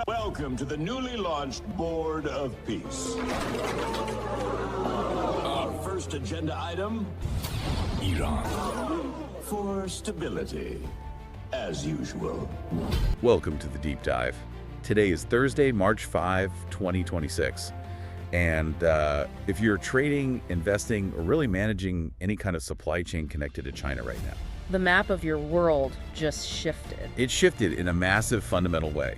Welcome to the newly launched Board of Peace. Our first agenda item, Iran. For stability, as usual. Welcome to the Deep Dive. Today is Thursday, March 5, 2026. And if you're trading, investing, or really managing any kind of supply chain connected to China right now, the map of your world just shifted. It shifted in a massive fundamental way.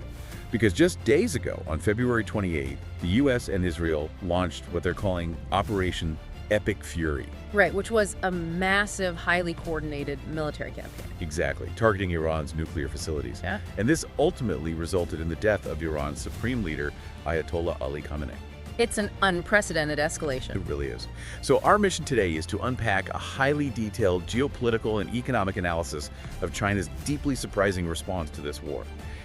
Because just days ago, on February 28th, the U.S. and Israel launched what they're calling Operation Epic Fury. Right, which was a massive, highly coordinated military campaign. Exactly, targeting Iran's nuclear facilities. Yeah. And this ultimately resulted in the death of Iran's supreme leader, Ayatollah Ali Khamenei. It's an unprecedented escalation. It really is. So our mission today is to unpack a highly detailed geopolitical and economic analysis of China's deeply surprising response to this war.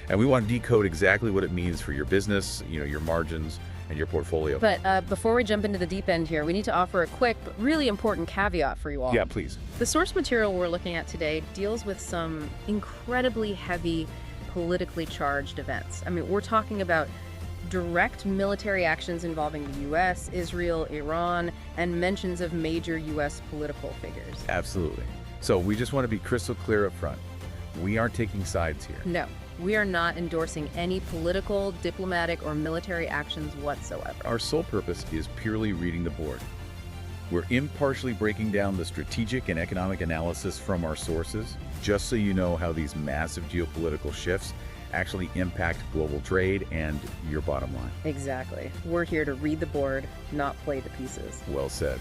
And we want to decode exactly what it means for your business, your margins, and your portfolio. But before we jump into the deep end here, we need to offer a quick but really important caveat for you all. Yeah, please. The source material we're looking at today deals with some incredibly heavy, politically charged events. I mean, we're talking about direct military actions involving the U.S., Israel, Iran, and mentions of major U.S. political figures. Absolutely. So we just want to be crystal clear up front. We aren't taking sides here. No. We are not endorsing any political, diplomatic, or military actions whatsoever. Our sole purpose is purely reading the board. We're impartially breaking down the strategic and economic analysis from our sources, just so you know how these massive geopolitical shifts actually impact global trade and your bottom line. Exactly. We're here to read the board, not play the pieces. Well said.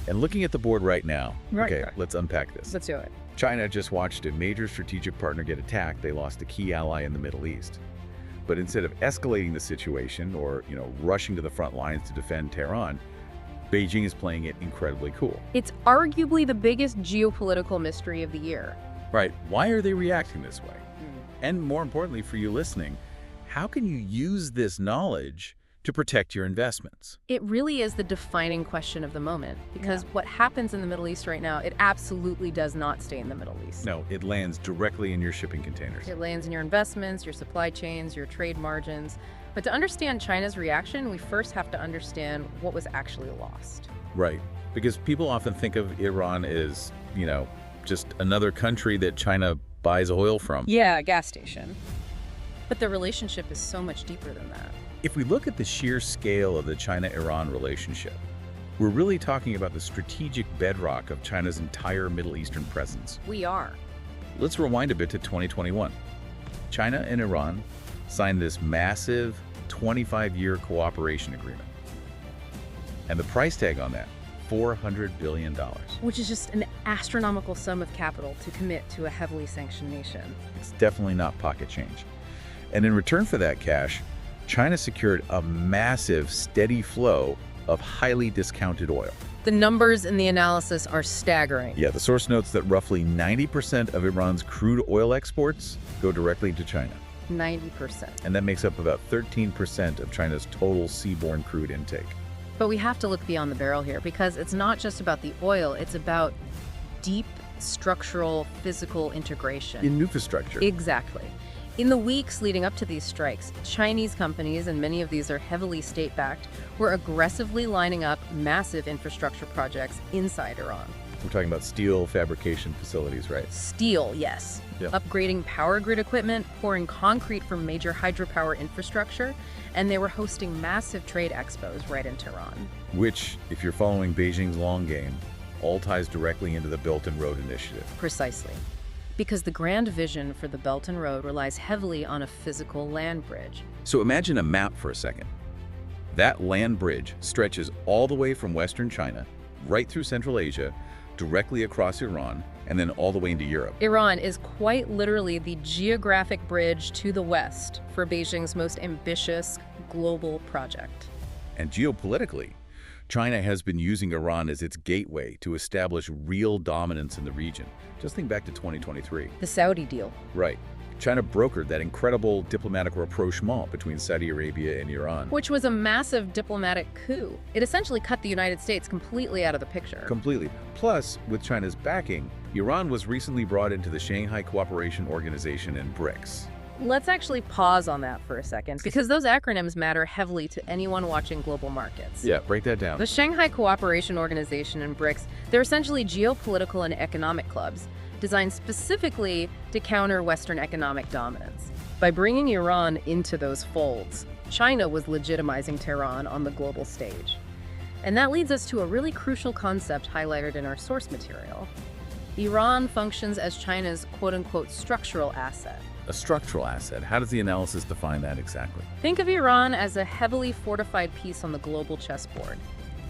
And looking at the board right now, okay, let's unpack this. Let's do it. China just watched a major strategic partner get attacked. They lost a key ally in the Middle East. But instead of escalating the situation or, rushing to the front lines to defend Tehran, Beijing is playing it incredibly cool. It's arguably the biggest geopolitical mystery of the year. Right. Why are they reacting this way? And more importantly for you listening, how can you use this knowledge to protect your investments? It really is the defining question of the moment, because what happens in the Middle East right now, it absolutely does not stay in the Middle East. No, it lands directly in your shipping containers. It lands in your investments, your supply chains, your trade margins. But to understand China's reaction, we first have to understand what was actually lost. Right, because people often think of Iran as, just another country that China buys oil from. Yeah, a gas station. But the relationship is so much deeper than that. If we look at the sheer scale of the China-Iran relationship, we're really talking about the strategic bedrock of China's entire Middle Eastern presence. We are. Let's rewind a bit to 2021. China and Iran signed this massive 25-year cooperation agreement. And the price tag on that, $400 billion. Which is just an astronomical sum of capital to commit to a heavily sanctioned nation. It's definitely not pocket change. And in return for that cash, China secured a massive, steady flow of highly discounted oil. The numbers in the analysis are staggering. Yeah, the source notes that roughly 90% of Iran's crude oil exports go directly to China. 90%. And that makes up about 13% of China's total seaborne crude intake. But we have to look beyond the barrel here, because it's not just about the oil, it's about deep structural, physical integration. In infrastructure. Exactly. In the weeks leading up to these strikes, Chinese companies, and many of these are heavily state-backed, were aggressively lining up massive infrastructure projects inside Iran. We're talking about steel fabrication facilities, right? Steel, yes. Yep. Upgrading power grid equipment, pouring concrete for major hydropower infrastructure, and they were hosting massive trade expos right in Tehran. Which, if you're following Beijing's long game, all ties directly into the Belt and Road Initiative. Precisely. Because the grand vision for the Belt and Road relies heavily on a physical land bridge. So imagine a map for a second. That land bridge stretches all the way from Western China, right through Central Asia, directly across Iran, and then all the way into Europe. Iran is quite literally the geographic bridge to the West for Beijing's most ambitious global project. And geopolitically, China has been using Iran as its gateway to establish real dominance in the region. Just think back to 2023. The Saudi deal. Right. China brokered that incredible diplomatic rapprochement between Saudi Arabia and Iran. Which was a massive diplomatic coup. It essentially cut the United States completely out of the picture. Completely. Plus, with China's backing, Iran was recently brought into the Shanghai Cooperation Organization and BRICS, Let's actually pause on that for a second, because those acronyms matter heavily to anyone watching global markets. Yeah, break that down. The Shanghai Cooperation Organization and BRICS, they're essentially geopolitical and economic clubs designed specifically to counter Western economic dominance. By bringing Iran into those folds, China was legitimizing Tehran on the global stage. And that leads us to a really crucial concept highlighted in our source material. Iran functions as China's quote-unquote structural asset. A structural asset. How does the analysis define that exactly? Think of Iran as a heavily fortified piece on the global chessboard.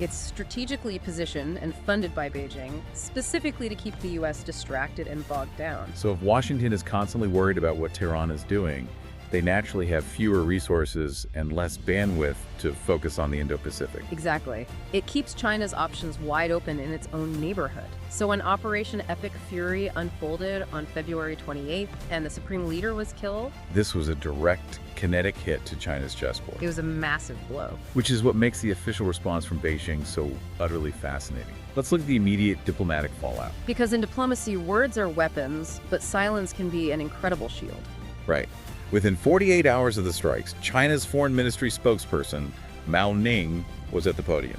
It's strategically positioned and funded by Beijing, specifically to keep the U.S. distracted and bogged down. So if Washington is constantly worried about what Tehran is doing, they naturally have fewer resources and less bandwidth to focus on the Indo-Pacific. Exactly. It keeps China's options wide open in its own neighborhood. So when Operation Epic Fury unfolded on February 28th and the Supreme Leader was killed, This was a direct, kinetic hit to China's chessboard, it was a massive blow. which is what makes the official response from Beijing so utterly fascinating. Let's look at the immediate diplomatic fallout. Because in diplomacy, words are weapons, but silence can be an incredible shield. Right. Within 48 hours of the strikes, China's foreign ministry spokesperson, Mao Ning, was at the podium.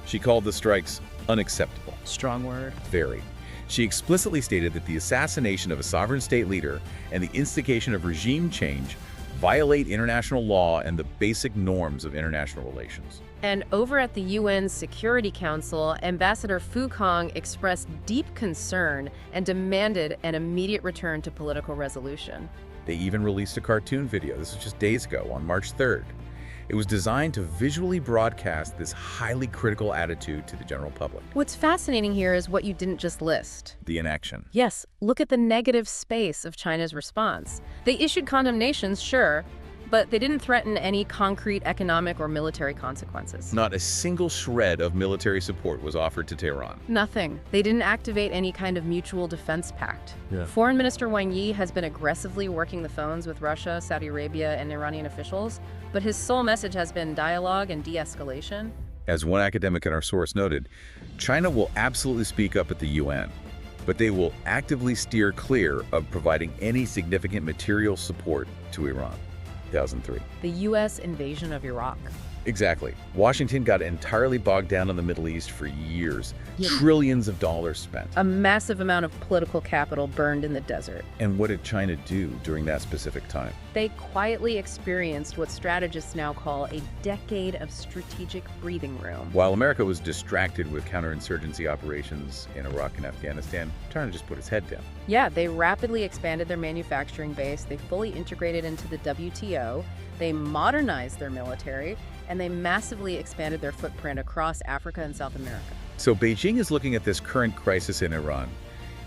She called the strikes unacceptable. Strong word. Very. She explicitly stated that the assassination of a sovereign state leader and the instigation of regime change violate international law and the basic norms of international relations. And over at the UN Security Council, Ambassador Fu Kong expressed deep concern and demanded an immediate return to political resolution. They even released a cartoon video, this was just days ago, on March 3rd. It was designed to visually broadcast this highly critical attitude to the general public. What's fascinating here is what you didn't just list. The inaction. Yes, look at the negative space of China's response. They issued condemnations, sure, but they didn't threaten any concrete economic or military consequences. Not a single shred of military support was offered to Tehran. Nothing. They didn't activate any kind of mutual defense pact. Foreign Minister Wang Yi has been aggressively working the phones with Russia, Saudi Arabia, and Iranian officials, but his sole message has been dialogue and de-escalation. As one academic in our source noted, China will absolutely speak up at the UN, but they will actively steer clear of providing any significant material support to Iran. 2003. The U.S. invasion of Iraq. Exactly. Washington got entirely bogged down in the Middle East for years. Trillions of dollars spent. A massive amount of political capital burned in the desert. And what did China do during that specific time? They quietly experienced what strategists now call a decade of strategic breathing room. While America was distracted with counterinsurgency operations in Iraq and Afghanistan, China just put its head down. Yeah, they rapidly expanded their manufacturing base, they fully integrated into the WTO, they modernized their military, and they massively expanded their footprint across Africa and South America. So Beijing is looking at this current crisis in Iran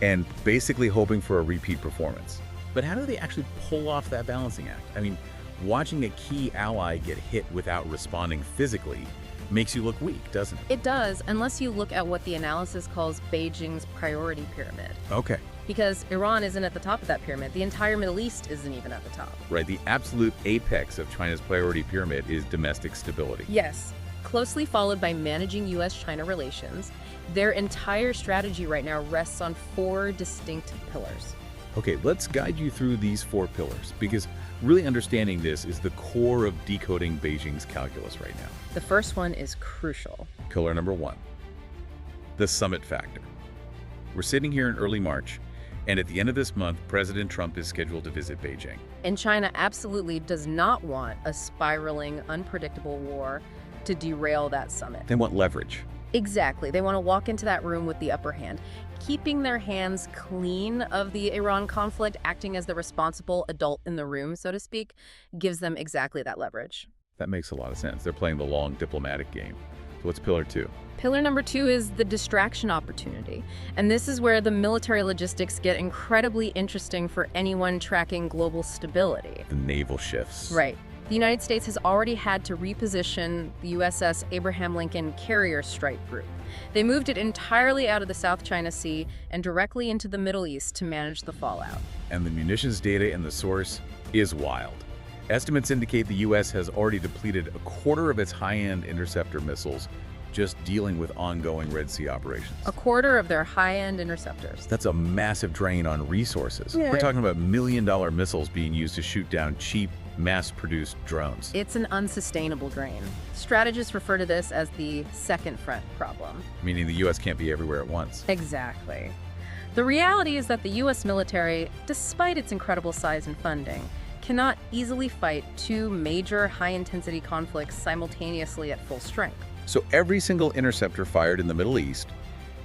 and basically hoping for a repeat performance. But how do they actually pull off that balancing act? I mean, watching a key ally get hit without responding physically makes you look weak, doesn't it? It does, unless you look at what the analysis calls Beijing's priority pyramid. Okay. Because Iran isn't at the top of that pyramid. The entire Middle East isn't even at the top. Right, the absolute apex of China's priority pyramid is domestic stability. Yes, closely followed by managing U.S.-China relations. Their entire strategy right now rests on 4 distinct pillars. Okay, let's guide you through these 4 pillars, because really understanding this is the core of decoding Beijing's calculus right now. The first one is crucial. Pillar number 1, the summit factor. We're sitting here in early March, and at the end of this month, President Trump is scheduled to visit Beijing. And China absolutely does not want a spiraling, unpredictable war to derail that summit. They want leverage. Exactly. They want to walk into that room with the upper hand. Keeping their hands clean of the Iran conflict, acting as the responsible adult in the room, so to speak, gives them exactly that leverage. That makes a lot of sense. They're playing the long diplomatic game. So what's pillar 2? Pillar number 2 is the distraction opportunity. And this is where the military logistics get incredibly interesting for anyone tracking global stability. The naval shifts. Right. The United States has already had to reposition the USS Abraham Lincoln Carrier Strike Group. They moved it entirely out of the South China Sea and directly into the Middle East to manage the fallout. And the munitions data in the source is wild. Estimates indicate the U.S. has already depleted a quarter of its high-end interceptor missiles just dealing with ongoing Red Sea operations. A quarter of their high-end interceptors. That's a massive drain on resources. Yeah. We're talking about million-dollar missiles being used to shoot down cheap, mass-produced drones. It's an unsustainable drain. Strategists refer to this as the second front problem. Meaning the U.S. can't be everywhere at once. Exactly. The reality is that the U.S. military, despite its incredible size and funding, cannot easily fight two major high-intensity conflicts simultaneously at full strength. So every single interceptor fired in the Middle East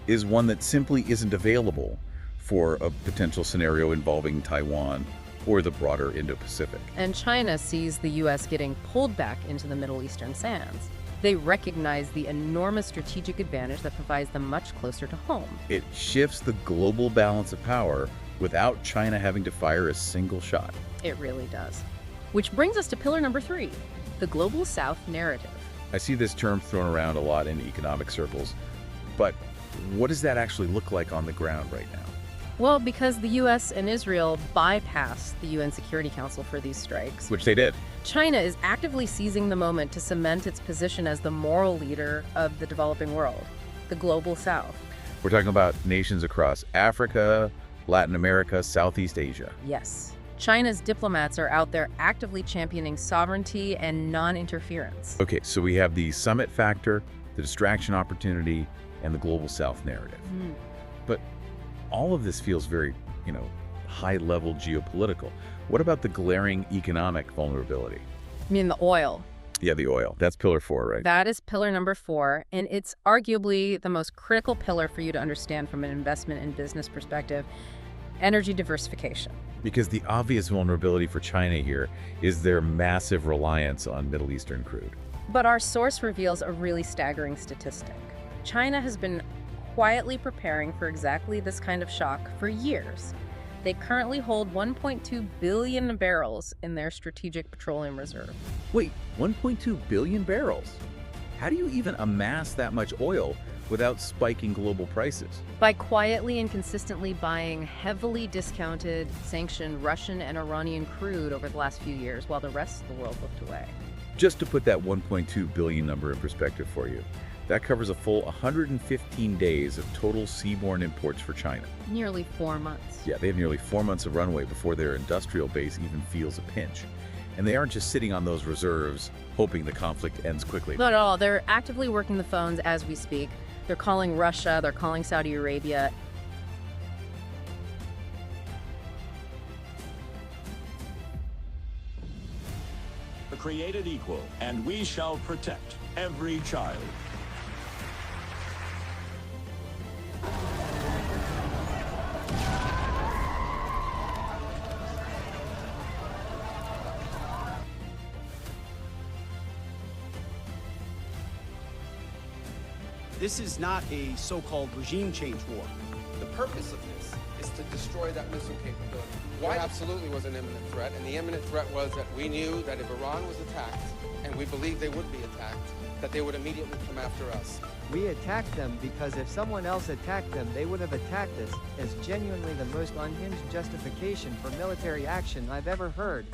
is one that simply isn't available for a potential scenario involving Taiwan or the broader Indo-Pacific. And China sees the U.S. getting pulled back into the Middle Eastern sands. They recognize the enormous strategic advantage that provides them much closer to home. It shifts the global balance of power without China having to fire a single shot. It really does. Which brings us to pillar number 3, the Global South narrative. I see this term thrown around a lot in economic circles, but what does that actually look like on the ground right now? Well, because the U.S. and Israel bypassed the UN Security Council for these strikes, Which they did. China is actively seizing the moment to cement its position as the moral leader of the developing world, the Global South. We're talking about nations across Africa, Latin America, Southeast Asia. Yes. China's diplomats are out there actively championing sovereignty and non-interference. Okay, so we have the summit factor, the distraction opportunity, and the Global South narrative. But all of this feels very, high-level geopolitical. What about the glaring economic vulnerability? I mean, the oil. Yeah, the oil. That's pillar 4, right? That is pillar number 4, and it's arguably the most critical pillar for you to understand from an investment and business perspective: energy diversification. Because the obvious vulnerability for China here is their massive reliance on Middle Eastern crude. But our source reveals a really staggering statistic. China has been quietly preparing for exactly this kind of shock for years. They currently hold 1.2 billion barrels in their strategic petroleum reserve. Wait, 1.2 billion barrels? How do you even amass that much oil without spiking global prices? By quietly and consistently buying heavily discounted, sanctioned Russian and Iranian crude over the last few years while the rest of the world looked away. Just to put that 1.2 billion number in perspective for you, that covers a full 115 days of total seaborne imports for China. Nearly 4 months. Yeah, they have nearly 4 months of runway before their industrial base even feels a pinch. And they aren't just sitting on those reserves, hoping the conflict ends quickly. Not at all. They're actively working the phones as we speak. They're calling Russia, they're calling Saudi Arabia. Created equal, and we shall protect every child. This is not a so-called regime change war. The purpose of this is to destroy that missile capability. There absolutely was an imminent threat, and the imminent threat was that we knew that if Iran was attacked, and we believed they would be attacked, that they would immediately come after us. We attacked them because if someone else attacked them, they would have attacked us, is genuinely the most unhinged justification for military action I've ever heard.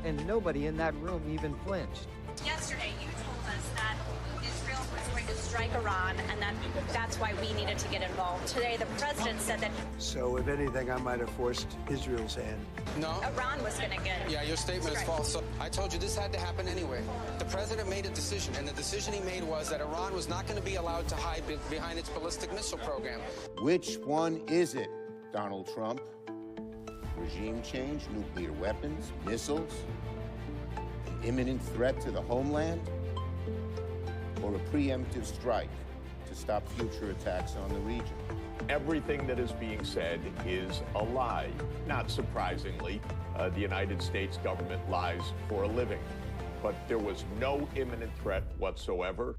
And nobody in that room even flinched. Yesterday, you told us that Israel was going to strike Iran, and that's why we needed to get involved. Today, the president said that... So, if anything, I might have forced Israel's hand. No. Iran was going to get... Yeah, your statement is false. So I told you this had to happen anyway. The president made a decision, and the decision he made was that Iran was not going to be allowed to hide behind its ballistic missile program. Which one is it, Donald Trump? Regime change, nuclear weapons, missiles, an imminent threat to the homeland, or a preemptive strike to stop future attacks on the region? Everything that is being said is a lie. Not surprisingly, the United States government lies for a living. But there was no imminent threat whatsoever.